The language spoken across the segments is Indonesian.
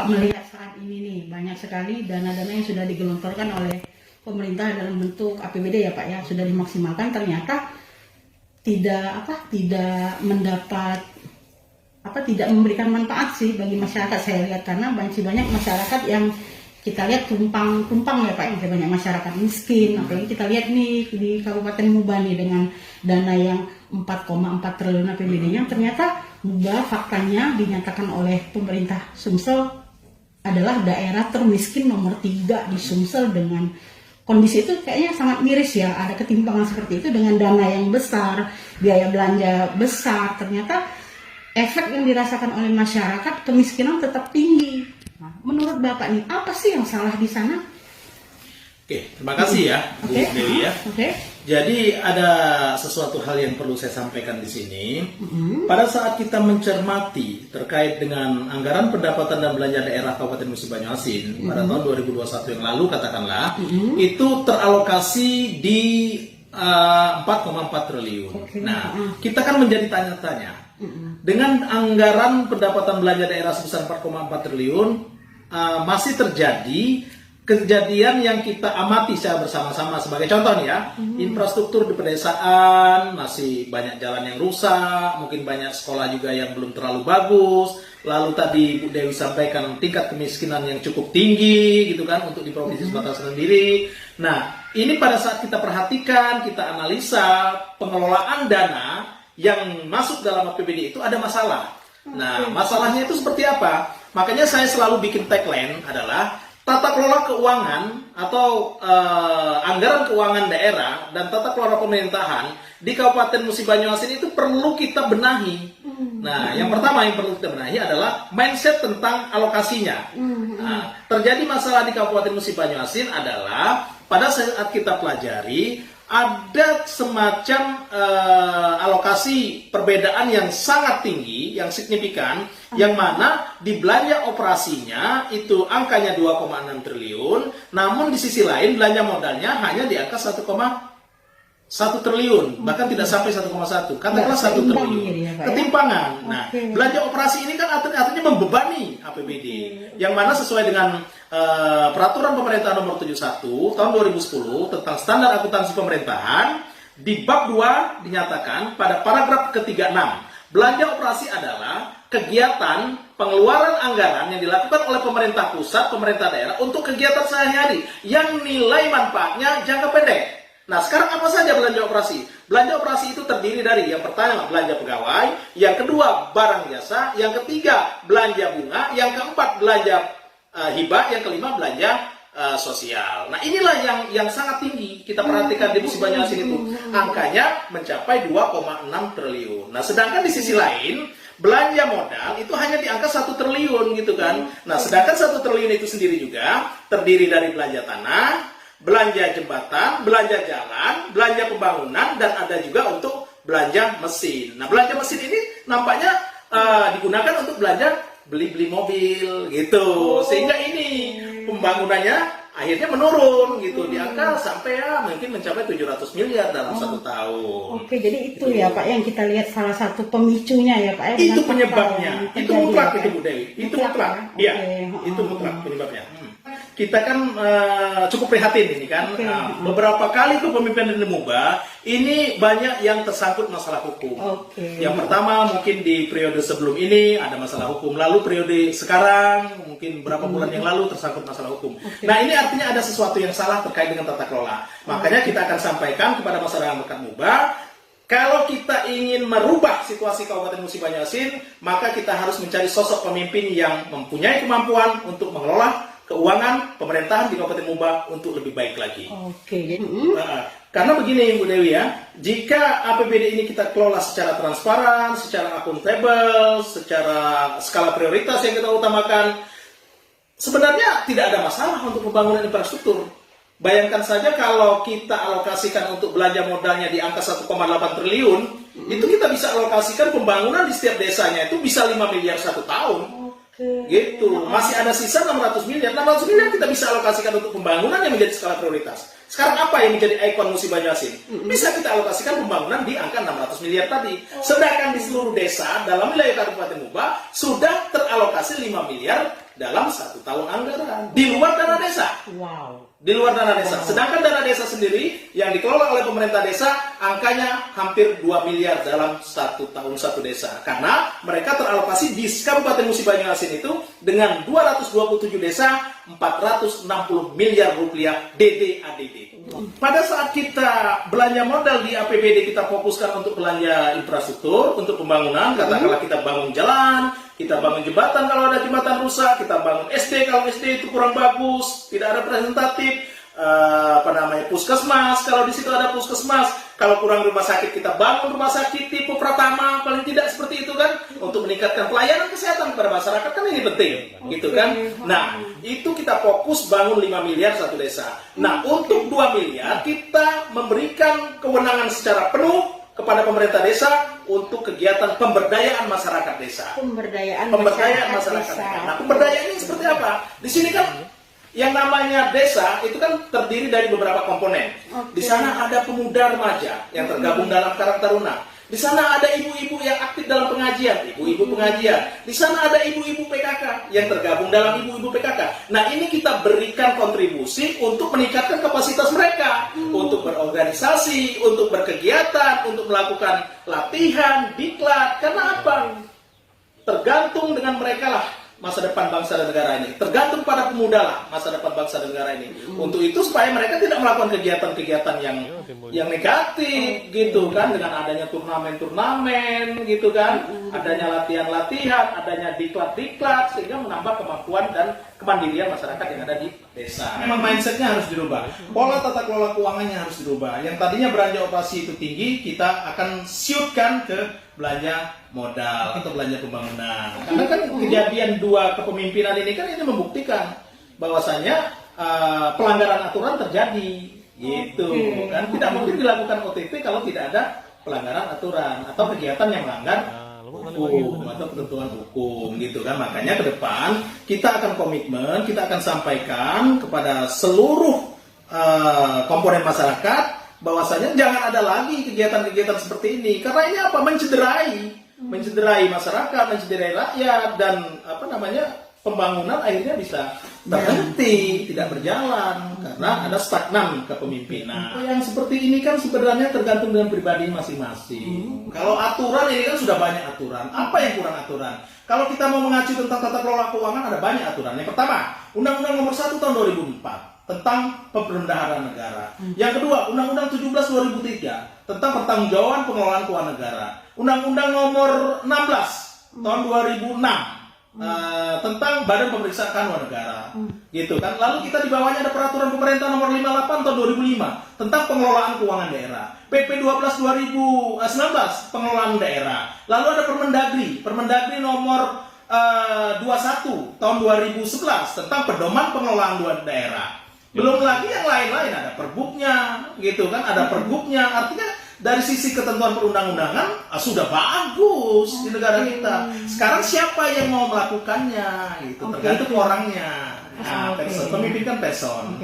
Bapak melihat saat ini nih banyak sekali dana-dana yang sudah digelontorkan oleh pemerintah dalam bentuk APBD ya Pak ya, sudah dimaksimalkan, ternyata tidak mendapat tidak memberikan manfaat sih bagi masyarakat. Saya lihat karena banyak masyarakat yang kita lihat tumpang ya Pak, yang banyak masyarakat miskin. Apalagi kita lihat nih di Kabupaten Muba nih dengan dana yang 4,4 triliun APBD-nya, ternyata Muba faktanya dinyatakan oleh pemerintah Sumsel adalah daerah termiskin nomor 3 di Sumsel. Dengan kondisi itu kayaknya sangat miris ya, ada ketimpangan seperti itu dengan dana yang besar, biaya belanja besar, ternyata efek yang dirasakan oleh masyarakat, kemiskinan tetap tinggi. Nah, menurut Bapak nih, apa sih yang salah di sana? Oke, terima kasih ya, Bu Dewi ya. Jadi ada sesuatu hal yang perlu saya sampaikan di sini. Pada saat kita mencermati terkait dengan anggaran pendapatan dan belanja daerah Kabupaten Musi Banyuasin pada tahun 2021 yang lalu katakanlah, itu teralokasi di 4,4 triliun. Nah, kita kan menjadi tanya-tanya. Dengan anggaran pendapatan belanja daerah sebesar 4,4 triliun, masih terjadi kejadian yang kita amati secara bersama-sama. Sebagai contoh nih ya, infrastruktur di pedesaan masih banyak jalan yang rusak, mungkin banyak sekolah juga yang belum terlalu bagus. Lalu tadi Bu Dewi sampaikan tingkat kemiskinan yang cukup tinggi gitu kan untuk di Provinsi Sumatera sendiri. Nah, ini pada saat kita perhatikan, kita analisa pengelolaan dana yang masuk dalam APBD itu ada masalah. Nah, masalahnya itu seperti apa? Makanya saya selalu bikin tagline adalah tata kelola keuangan atau anggaran keuangan daerah dan tata kelola pemerintahan di Kabupaten Musi Banyuasin itu perlu kita benahi. Nah, yang pertama yang perlu kita benahi adalah mindset tentang alokasinya. Nah, terjadi masalah di Kabupaten Musi Banyuasin adalah pada saat kita pelajari ada semacam alokasi perbedaan yang sangat tinggi, yang signifikan, yang mana di belanja operasinya itu angkanya 2,6 triliun, namun di sisi lain belanja modalnya hanya di angka 1,1 triliun, bahkan tidak sampai 1,1, katakanlah 1 triliun. Ketimpangan. Nah, belanja operasi ini kan artinya membebani APBD, yang mana sesuai dengan Peraturan Pemerintah Nomor 71 Tahun 2010 tentang Standar Akuntansi Pemerintahan, di bab 2 dinyatakan pada paragraf ke-36, belanja operasi adalah kegiatan pengeluaran anggaran yang dilakukan oleh pemerintah pusat, pemerintah daerah untuk kegiatan sehari-hari yang nilai manfaatnya jangka pendek. Nah, sekarang apa saja belanja operasi? Belanja operasi itu terdiri dari yang pertama belanja pegawai, yang kedua barang jasa, yang ketiga belanja bunga, yang keempat belanja hibah, yang kelima belanja sosial. Nah, inilah yang sangat tinggi kita perhatikan di Musi Banyuasin itu. Angkanya mencapai 2,6 triliun. Nah, sedangkan di sisi lain belanja modal itu hanya di angka 1 triliun gitu kan. Nah, sedangkan 1 triliun itu sendiri juga terdiri dari belanja tanah, belanja jembatan, belanja jalan, belanja pembangunan, dan ada juga untuk belanja mesin. Nah, belanja mesin ini nampaknya digunakan untuk belanja beli mobil gitu, sehingga ini pembangunannya akhirnya menurun gitu, di angka sampai mungkin mencapai 700 miliar dalam 1 tahun. Oke, jadi itu ya Pak yang kita lihat salah satu pemicunya ya Pak. Itu penyebabnya, itu mutlak itu Bu Dewi, itu mutlak, iya, itu mutlak penyebabnya. Kita kan cukup prihatin ini kan, beberapa kali kepemimpinan di Muba ini banyak yang tersangkut masalah hukum. Yang pertama mungkin di periode sebelum ini ada masalah hukum, lalu periode sekarang mungkin beberapa bulan yang lalu tersangkut masalah hukum. Nah, ini artinya ada sesuatu yang salah terkait dengan tata kelola. Makanya kita akan sampaikan kepada masyarakat Muba, kalau kita ingin merubah situasi Kabupaten Musi Banyuasin, maka kita harus mencari sosok pemimpin yang mempunyai kemampuan untuk mengelola keuangan pemerintahan di Kabupaten Muba untuk lebih baik lagi. Karena begini Bu Dewi ya, jika APBD ini kita kelola secara transparan, secara akuntabel, secara skala prioritas yang kita utamakan, sebenarnya tidak ada masalah untuk pembangunan infrastruktur. Bayangkan saja kalau kita alokasikan untuk belanja modalnya di angka 1,8 triliun, itu kita bisa alokasikan pembangunan di setiap desanya itu bisa 5 miliar 1 tahun. Gitu, masih ada sisa 600 miliar. 600 miliar kita bisa alokasikan untuk pembangunan yang menjadi skala prioritas. Sekarang apa yang menjadi ikon Musi Banyuasin? Bisa kita alokasikan pembangunan di angka 600 miliar tadi. Sedangkan di seluruh desa dalam wilayah Kabupaten Muba sudah alokasi 5 miliar dalam 1 tahun anggaran di luar dana desa. Wow. Di luar dana desa. Sedangkan dana desa sendiri yang dikelola oleh pemerintah desa angkanya hampir 2 miliar dalam 1 tahun 1 desa. Karena mereka teralokasi di Kabupaten Musi Banyuasin itu dengan 227 desa 460 miliar rupiah DD-ADD. Pada saat kita belanja modal di APBD, kita fokuskan untuk belanja infrastruktur, untuk pembangunan. Katakanlah kita bangun jalan, kita bangun jembatan kalau ada jembatan rusak, kita bangun SD kalau SD itu kurang bagus, tidak representatif, puskesmas kalau di situ ada puskesmas, kalau kurang rumah sakit kita bangun rumah sakit tipe Pratama, paling tidak seperti itu kan, untuk meningkatkan pelayanan kesehatan kepada masyarakat, kan ini penting, gitu kan. Nah, itu kita fokus bangun 5 miliar 1 desa. Nah, untuk 2 miliar kita memberikan kewenangan secara penuh kepada pemerintah desa untuk kegiatan pemberdayaan masyarakat desa. Pemberdayaan masyarakat desa. Nah, pemberdayaan ini seperti apa? Di sini kan yang namanya desa itu kan terdiri dari beberapa komponen. Di sana ada pemuda remaja yang tergabung dalam Karang Taruna. Di sana ada ibu-ibu yang aktif dalam pengajian, ibu-ibu pengajian. Di sana ada ibu-ibu PKK yang tergabung dalam ibu-ibu PKK. Nah, ini kita berikan kontribusi untuk meningkatkan kapasitas mereka, untuk berorganisasi, untuk berkegiatan, untuk melakukan latihan, diklat. Karena apa? Tergantung dengan mereka lah masa depan bangsa dan negara ini. Tergantung pada pemuda lah masa depan bangsa dan negara ini. Untuk itu supaya mereka tidak melakukan kegiatan-kegiatan yang negatif gitu kan, dengan adanya turnamen-turnamen gitu kan, adanya latihan-latihan, adanya diklat-diklat, sehingga menambah kemampuan dan kemandirian masyarakat yang ada di desa. Memang mindsetnya harus dirubah, pola tata kelola keuangannya harus dirubah. Yang tadinya belanja operasi itu tinggi, kita akan siutkan ke belanja modal atau belanja pembangunan. Karena kan kejadian 2 kepemimpinan ini kan ini membuktikan bahwasanya pelanggaran aturan terjadi, gitu kan. Tidak mungkin dilakukan OTT kalau tidak ada pelanggaran aturan atau kegiatan yang melanggar hukum atau ketentuan hukum, gitu kan. Makanya ke depan kita akan komitmen, kita akan sampaikan kepada seluruh komponen masyarakat bahwasanya jangan ada lagi kegiatan-kegiatan seperti ini, karena ini apa? Mencederai masyarakat, mencederai rakyat, dan pembangunan akhirnya bisa terhenti, tidak berjalan karena ada stagnan kepemimpinan. Yang seperti ini kan sebenarnya tergantung dengan pribadi masing-masing. Kalau aturan ini kan sudah banyak aturan. Apa yang kurang aturan? Kalau kita mau mengacu tentang tata kelola keuangan, ada banyak aturan. Yang pertama, Undang-Undang Nomor 1 Tahun 2004 tentang pembendaharaan negara. Yang kedua, Undang-Undang 17 2003 tentang pertanggungjawaban pengelolaan keuangan negara. Undang-Undang Nomor 16 Tahun 2006 tentang Badan Pemeriksa Keuangan Negara, gitu kan. Lalu kita di bawahnya ada Peraturan Pemerintah Nomor 58 Tahun 2005 tentang pengelolaan keuangan daerah. PP 12 2019 pengelolaan daerah. Lalu ada Permendagri Nomor 21 Tahun 2011 tentang pedoman pengelolaan daerah. Belum lagi yang lain-lain, ada perbuknya, gitu kan, ada perbuknya. Artinya dari sisi ketentuan perundang-undangan sudah bagus di negara kita. Sekarang siapa yang mau melakukannya, gitu, tergantung orangnya. Nah, pemimpin kan person.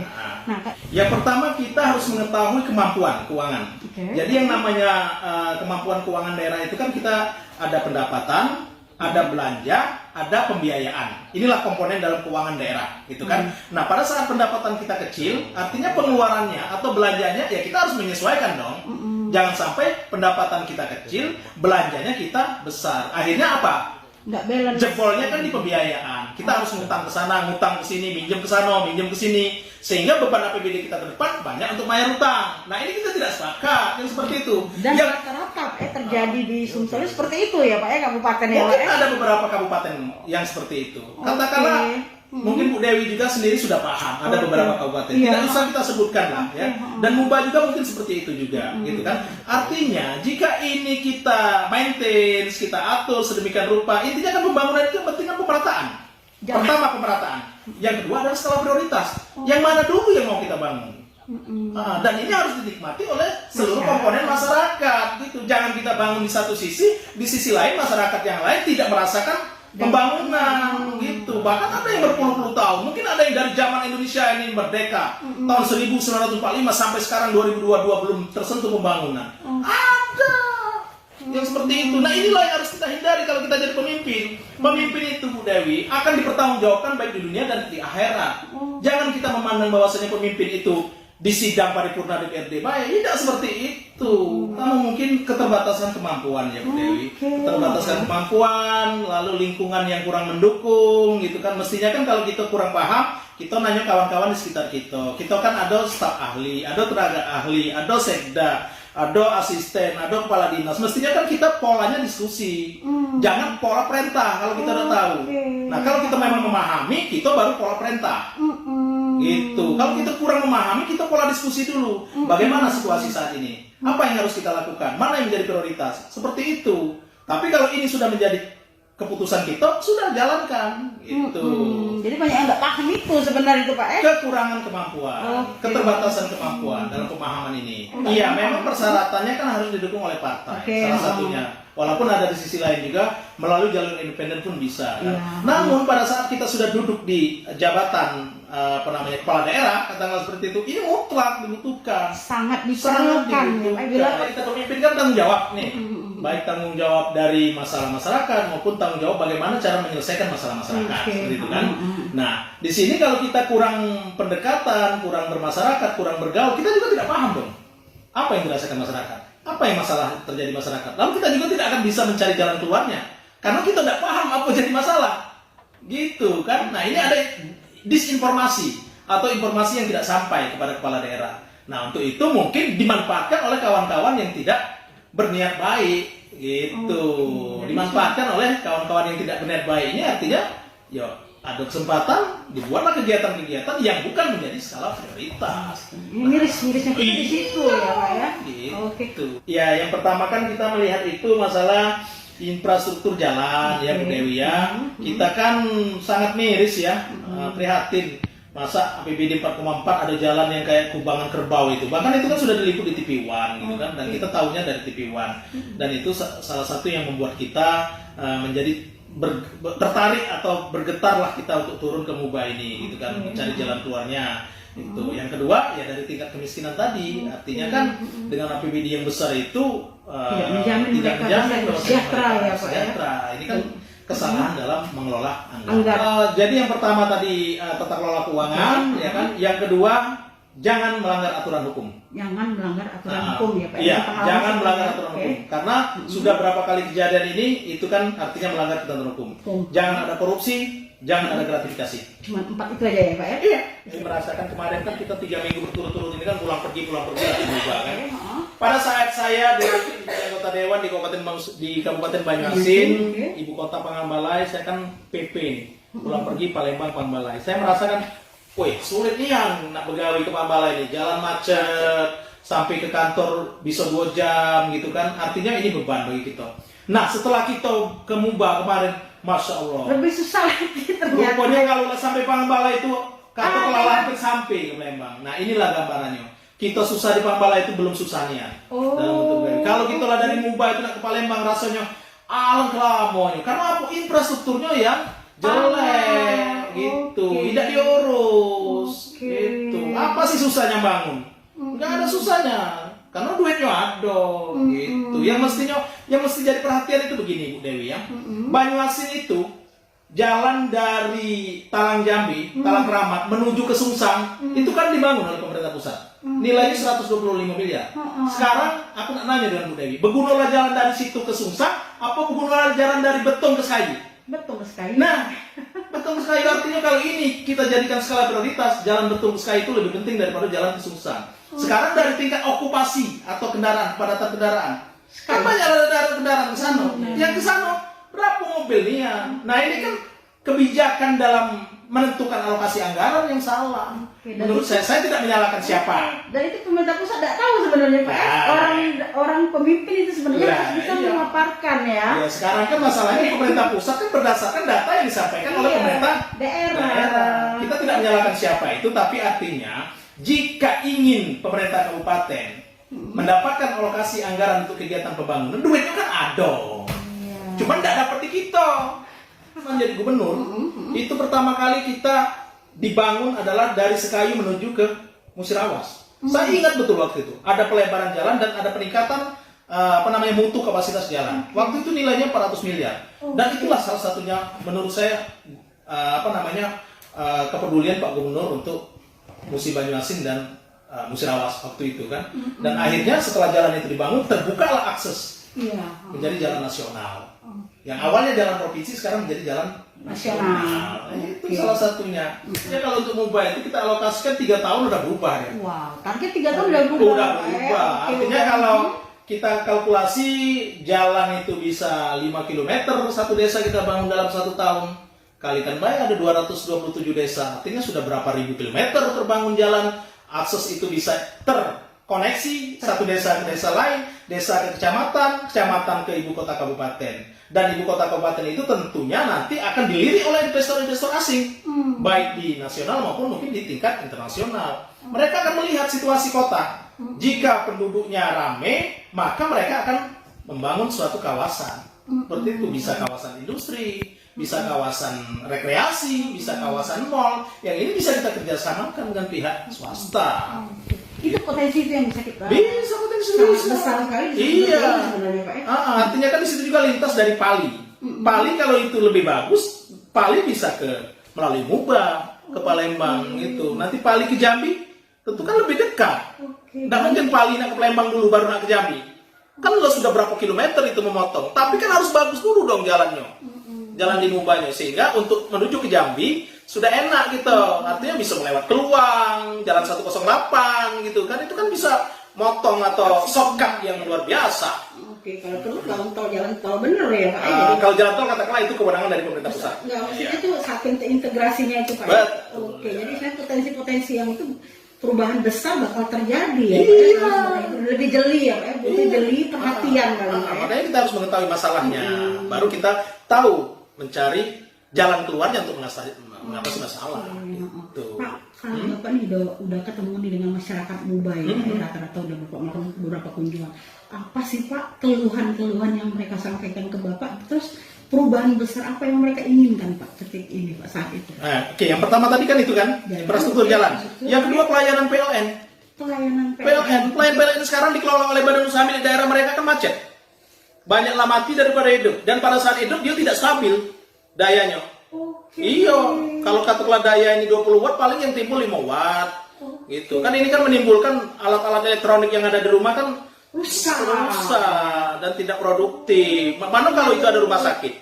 Yang pertama kita harus mengetahui kemampuan keuangan. Jadi yang namanya kemampuan keuangan daerah itu kan kita ada pendapatan, ada belanja, ada pembiayaan. Inilah komponen dalam keuangan daerah, gitu kan. Nah, pada saat pendapatan kita kecil, artinya pengeluarannya atau belanjanya ya kita harus menyesuaikan dong. Jangan sampai pendapatan kita kecil, belanjanya kita besar. Akhirnya apa? Nggak balance. Jebolnya kan di pembiayaan. Kita harus ngutang ke sana, ngutang ke sini, minjem ke sana, minjem ke sini, sehingga beban APBD kita ke depan banyak untuk bayar utang. Nah, ini kita tidak sepakat yang seperti itu. Dan rata-rata terjadi di Sumsel seperti itu ya Pak ya, kabupaten ya Pak. Mungkin ada beberapa kabupaten yang seperti itu. Katakanlah mungkin Bu Dewi juga sendiri sudah paham ada beberapa kabupaten. Tidak usah kita sebutkan lah ya. Dan Muba juga mungkin seperti itu juga, gitu kan. Artinya jika ini kita maintain, kita atur sedemikian rupa, intinya kan pembangunan itu yang penting kan pemerataan. Pertama pemerataan. Yang kedua adalah skala prioritas. Yang mana dulu yang mau kita bangun? Dan ini harus dinikmati oleh seluruh komponen masyarakat, gitu. Jangan kita bangun di satu sisi, di sisi lain masyarakat yang lain tidak merasakan pembangunan, gitu. Bahkan ada yang berpuluh-puluh tahun, mungkin ada yang dari zaman Indonesia ini merdeka tahun 1945 sampai sekarang 2022 belum tersentuh pembangunan. Ada yang seperti itu. Nah inilah yang harus kita hindari kalau kita jadi pemimpin. Pemimpin itu Bu Dewi akan dipertanggungjawabkan baik di dunia dan di akhirat. Jangan kita memandang bahwasanya pemimpin itu di sidang paripurna DPRD baik, tidak seperti itu. Kamu mungkin keterbatasan kemampuan ya Bu Dewi, keterbatasan kemampuan, lalu lingkungan yang kurang mendukung gitu kan. Mestinya kan kalau kita kurang paham, kita nanya kawan-kawan di sekitar kita. Kita kan ada staf ahli, ada tenaga ahli, ada sekda, ada asisten, ada kepala dinas. Mestinya kan kita polanya diskusi, jangan pola perintah kalau kita udah tahu. Nah kalau kita memang memahami, kita baru pola perintah. Gitu. Kalau kita kurang memahami, kita pola diskusi dulu. Bagaimana situasi saat ini? Apa yang harus kita lakukan? Mana yang menjadi prioritas? Seperti itu. Tapi kalau ini sudah menjadi keputusan kita, sudah jalankan. Gitu. Jadi banyak yang nggak paham itu sebenarnya itu Pak. Kekurangan kemampuan, keterbatasan kemampuan dalam pemahaman ini. Iya, memang persyaratannya kan harus didukung oleh partai. Salah satunya. Walaupun ada di sisi lain juga melalui jalur independen pun bisa. Kan? Namun pada saat kita sudah duduk di jabatan kepala daerah, katakanlah seperti itu, ini mutlak dibutuhkan. Sangat diperlukan. Karena kita pemimpin kan tanggung jawab nih. Baik tanggung jawab dari masalah masyarakat maupun tanggung jawab bagaimana cara menyelesaikan masalah masyarakat, seperti itu kan. Nah, di sini kalau kita kurang pendekatan, kurang bermasyarakat, kurang bergaul, kita juga tidak paham dong. Apa yang dirasakan masyarakat? Apa yang masalah terjadi masyarakat? Lalu kita juga tidak akan bisa mencari jalan keluarnya. Karena kita tidak paham apa jadi masalah. Gitu kan. Nah ini ada disinformasi atau informasi yang tidak sampai kepada kepala daerah. Nah untuk itu mungkin dimanfaatkan oleh kawan-kawan yang tidak berniat baik. Gitu. Dimanfaatkan oleh kawan-kawan yang tidak berniat baik. Ini artinya ya ada kesempatan dibuatlah kegiatan-kegiatan yang bukan menjadi skala prioritas. Miris-mirisnya kita di situ ya Pak ya. Gitu. Ya, yang pertama kan kita melihat itu masalah infrastruktur jalan ya Bu Dewi ya. Kita kan sangat miris ya, prihatin. Masa APBD 4,4 ada jalan yang kayak kubangan kerbau itu. Bahkan itu kan sudah diliput di TV One gitu kan, dan kita tahunya dari TV One. Dan itu salah satu yang membuat kita menjadi tertarik atau bergetar lah kita untuk turun ke Muba ini gitu kan, mencari jalan keluarnya itu. Yang kedua ya dari tingkat kemiskinan tadi, artinya kan dengan APBD yang besar itu tidak menjamin sejahtera ya Pak ya. Ini kan kesalahan dalam mengelola anggaran. Jadi yang pertama tadi tata kelola keuangan ya kan, yang kedua jangan melanggar aturan hukum. Jangan melanggar aturan hukum ya Pak. Iya, jangan melanggar aturan hukum. Karena sudah berapa kali kejadian ini, itu kan artinya melanggar aturan hukum. Jangan ada korupsi, jangan ada gratifikasi. Cuma 4 itu aja ya Pak ya? Iya. Ini merasakan kemarin kan kita 3 minggu berturut-turut ini kan pulang pergi lagi Muba kan. Pada saat saya di anggota dewan di Kabupaten Banyuasin, ibu kota Panganbalai, saya kan PP nih. Pulang pergi Palembang Panganbalai. Saya merasakan wih, sulit nih yang nak begawi ke Panganbalai ini, jalan macet, sampai ke kantor bisa 2 jam gitu kan, artinya ini beban bagi kita. Nah setelah kita ke Muba kemarin, Masya Allah, lebih susah lagi ternyata. Rupanya kalau sampai Panganbalai itu, kantor kelelahan hampir sampai ke Palembang. Nah inilah gambarannya, kita susah di Panganbalai itu belum susahnya. Dalam bentuk begawi. Kalau kita lah dari Muba itu nak ke Palembang rasanya alang kelamonya, karena apa? Infrastrukturnya yang jelek gitu, tidak diurus gitu. Apa sih susahnya bangun? Nggak ada susahnya, karena duitnya ada gitu. Yang mesti jadi perhatian itu begini Bu Dewi ya. Banyuasin itu jalan dari Talang Jambi, Talang Keramat menuju ke Sungsang itu kan dibangun oleh pemerintah pusat. Nilainya 125 miliar. Sekarang aku nak nanya dengan Bu Dewi, begunurlah jalan dari situ ke Sungsang, apa begunurlah jalan dari Betong ke Sekayu? Betul sekali. Nah, Betong ke Sekayu artinya kalau ini kita jadikan skala prioritas, jalan Betong ke Sekayu itu lebih penting daripada jalan ke Sungsang. Sekarang dari tingkat okupasi atau kendaraan, kepadatan kendaraan, kan banyak ada kendaraan ke sana. Yang ke sana berapa mobilnya? Nah ini kan kebijakan dalam menentukan alokasi anggaran yang salah. Menurut saya tidak menyalahkan siapa. Dan itu pemerintah pusat tidak tahu sebenarnya Pak. Orang pemimpin itu sebenarnya harus bisa memaparkan ya. Ya sekarang kan masalahnya pemerintah pusat kan berdasarkan data yang disampaikan oleh pemerintah daerah. Kita tidak menyalahkan siapa itu, tapi artinya jika ingin pemerintah kabupaten mendapatkan alokasi anggaran untuk kegiatan pembangunan, duitnya kan ada. Cuma tidak dapat di kita. Menjadi gubernur, itu pertama kali kita dibangun adalah dari Sekayu menuju ke Musirawas. Saya ingat betul waktu itu ada pelebaran jalan dan ada peningkatan mutu kapasitas jalan. Waktu itu nilainya 400 miliar. Dan itulah salah satunya menurut saya kepedulian Pak Gubernur untuk Musi Banyuasin dan Musirawas waktu itu kan. Dan akhirnya setelah jalan itu dibangun, terbukalah akses menjadi jalan nasional. Yang awalnya jalan provinsi sekarang menjadi jalan nasional. Itu salah satunya. Ya kalau untuk Muba itu kita alokasikan 3 tahun udah berubah ya. Wow, target 3 tahun udah berubah. Udah berubah. Artinya kalau kita kalkulasi jalan itu bisa 5 km satu desa kita bangun dalam 1 tahun. Kalikan baik ada 227 desa. Artinya sudah berapa ribu kilometer terbangun jalan. Akses itu bisa terkoneksi satu desa ke desa lain, desa ke kecamatan, kecamatan ke ibu kota kabupaten. Dan ibu kota kabupaten itu tentunya nanti akan dilirik oleh investor-investor asing, baik di nasional maupun mungkin di tingkat internasional. Mereka akan melihat situasi kota. Jika penduduknya ramai, maka mereka akan membangun suatu kawasan. Seperti itu, bisa kawasan industri, bisa kawasan rekreasi, bisa kawasan mall. Yang ini bisa kita kerjasamakan dengan pihak swasta. Itu potensi itu yang bisa kita Potensi besar sekali. Iya. Sebenarnya, Pak, ya. Artinya kan di situ juga lintas dari Pali. Pali kalau itu lebih bagus, Pali bisa melalui Muba ke Palembang gitu. Nanti Pali ke Jambi, tentu kan lebih dekat. Nggak mungkin Pali nak ke Palembang dulu baru nak ke Jambi. Kan lo sudah berapa kilometer itu memotong. Tapi kan harus bagus dulu dong jalannya. Jalan di Mubanya, sehingga untuk menuju ke Jambi sudah enak gitu. Artinya bisa melewat Keluang, jalan 108 gitu kan. Itu kan bisa motong atau shortcut yang luar biasa. Kalau perlu jalan tol bener ya Pak. Kalau jalan tol katakanlah itu kewenangan dari pemerintah pusat. Enggak, maksudnya itu saking integrasinya itu Pak. Jadi saya potensi-potensi yang itu perubahan besar bakal terjadi ya. Lebih jeli ya Pak. Lebih jeli, perhatian kali ya. Makanya kita harus mengetahui masalahnya. Baru kita tahu mencari jalan keluarnya untuk mengatasi masalah. Gitu. Pak, kalau Bapak nih udah ketemu nih dengan masyarakat Muba ya, rata-rata udah melakukan beberapa kunjungan. Apa sih Pak keluhan-keluhan yang mereka sampaikan ke Bapak? Terus perubahan besar apa yang mereka inginkan Pak ketika ini Pak saat itu? Yang pertama tadi kan itu kan infrastruktur jalan. Yang kedua pelayanan PLN. Pelayanan PLN sekarang dikelola oleh badan usaha milik daerah, mereka kan macet. Banyaklah mati daripada hidup, dan pada saat hidup dia tidak stabil dayanya. Iya, kalau katakanlah daya ini 20 watt, paling yang timbul 5 watt. Gitu. Kan ini kan menimbulkan alat-alat elektronik yang ada di rumah kan rusak dan tidak produktif. Mana kalau itu ada rumah sakit,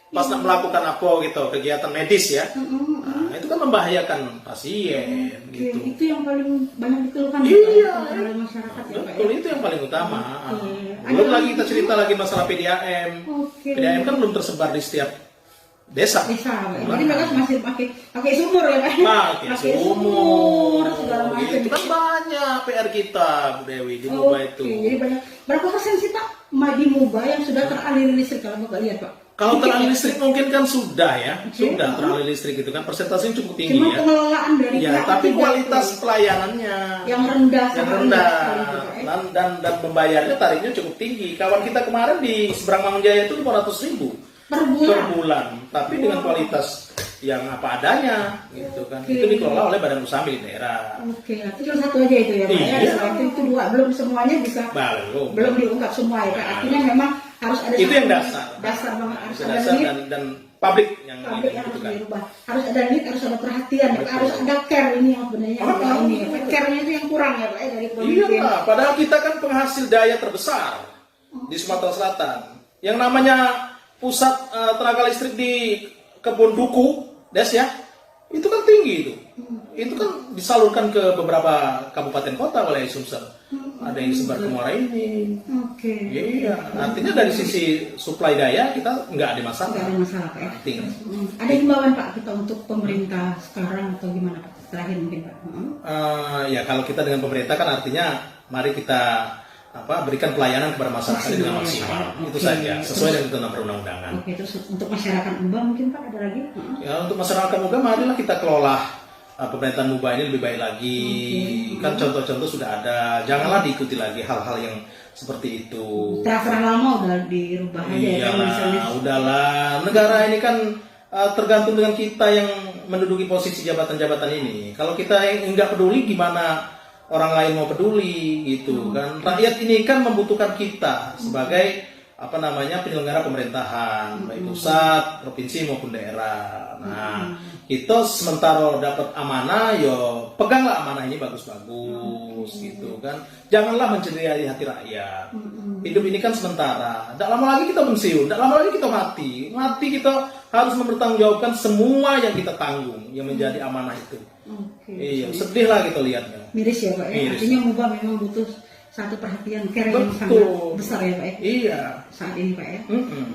pas melakukan apa gitu, kegiatan medis ya, nah, itu kan membahayakan pasien. Gitu. Itu yang paling banyak dikeluhkan oleh masyarakat ya Pak. Itu yang paling utama. Belum lagi kita cerita lagi masalah PDAM. PDAM kan belum tersebar di setiap desa. Jadi mereka masih pakai sumur ya Pak. Pakai sumur segala macam. Itu kan banyak PR kita Bu Dewi di Muba itu. Jadi banyak. Berapa persen sih Pak di Muba yang sudah teraliri listrik kalau Bapak lihat Pak? Kalau teraliri listrik mungkin kan sudah ya, sudah teraliri listrik itu kan persentasenya cukup tinggi. Cuma pengelolaan dari tapi kualitas pelayanannya yang rendah, dan membayarnya tarifnya cukup tinggi. Kawan kita kemarin di seberang Mangunjaya itu 500.000 per bulan, tapi dengan kualitas yang apa adanya, gitu kan. Itu dikelola oleh badan usaha milik daerah. Itu cuma satu aja itu ya Pak. Itu dua, belum semuanya bisa. Belum diungkap semua ya Pak. Artinya memang harus ada itu yang dasar banget, harus ada dasar dan pabrik yang harus dirubah, harus ada need, harus ada perhatian, harus ada care ini yang sebenarnya ini care-nya itu yang kurang ya Pak dari pemimpin. Iya, padahal kita kan penghasil daya terbesar di Sumatera Selatan. Yang namanya pusat tenaga listrik di Kebun Duku, Des ya, itu kan tinggi itu. Itu kan disalurkan ke beberapa kabupaten kota oleh Sumsel. Ada yang disebar ke Muara ini. Iya, artinya dari sisi suplai daya kita nggak ada masalah. Nggak ada masalah Pak ya. Ada himbauan Pak kita untuk pemerintah sekarang atau gimana Pak? Terakhir mungkin Pak. Ya kalau kita dengan pemerintah kan artinya mari kita berikan pelayanan kepada masyarakat dengan maksimal. Itu saja sesuai dengan ketentuan perundang-undangan. Terus untuk masyarakat Muba mungkin Pak ada lagi? Ya untuk masyarakat Muba marilah kita kelola pemerintahan Muba ini lebih baik lagi. Kan contoh-contoh sudah ada. Janganlah diikuti lagi hal-hal yang seperti itu. Terserah lama udah dirubah aja. Iyalah, udahlah. Negara ini kan tergantung dengan kita yang menduduki posisi jabatan-jabatan ini. Kalau kita nggak peduli gimana orang lain mau peduli gitu kan. Rakyat ini kan membutuhkan kita sebagai apa namanya penyelenggara pemerintahan baik pusat, provinsi maupun daerah. Nah, kita sementara dapat amanah, yo peganglah amanah ini bagus-bagus gitu kan. Janganlah mencederai hati rakyat. Hidup ini kan sementara. Tidak lama lagi kita pensiun, tidak lama lagi kita mati. Mati kita harus mempertanggungjawabkan semua yang kita tanggung yang menjadi amanah itu. Iya, sedih lah kita lihatnya. Miris ya Pak ya. Miris. Artinya Muba memang butuh satu perhatian care yang sangat besar ya Pak ya. Iya. Saat ini Pak ya.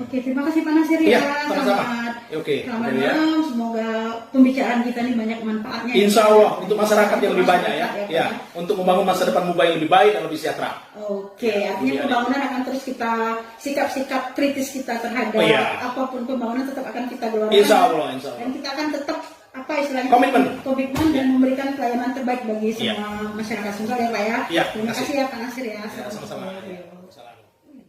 Oke, terima kasih Pak Nasir ya. Iya, sama-sama. Oke, Selamat ya. malam. Semoga pembicaraan kita ini banyak manfaatnya. Insya Allah untuk masyarakat yang lebih banyak ya. Masyarakat Ya, untuk membangun masa depan Muba yang lebih baik dan lebih sejahtera. Oke, artinya Iya, pembangunan akan terus kita sikap-sikap kritis kita terhadap apapun pembangunan tetap akan kita gelorakan. Insya Allah, insya Allah. Dan kita akan tetap apa istilahnya Komitmen dan memberikan pelayanan terbaik bagi semua masyarakat Sunggal ya Pak ya. Iya, Terima kasih ya Pak Nasir ya. Ya, sama-sama. Assalamualaikum. Salam.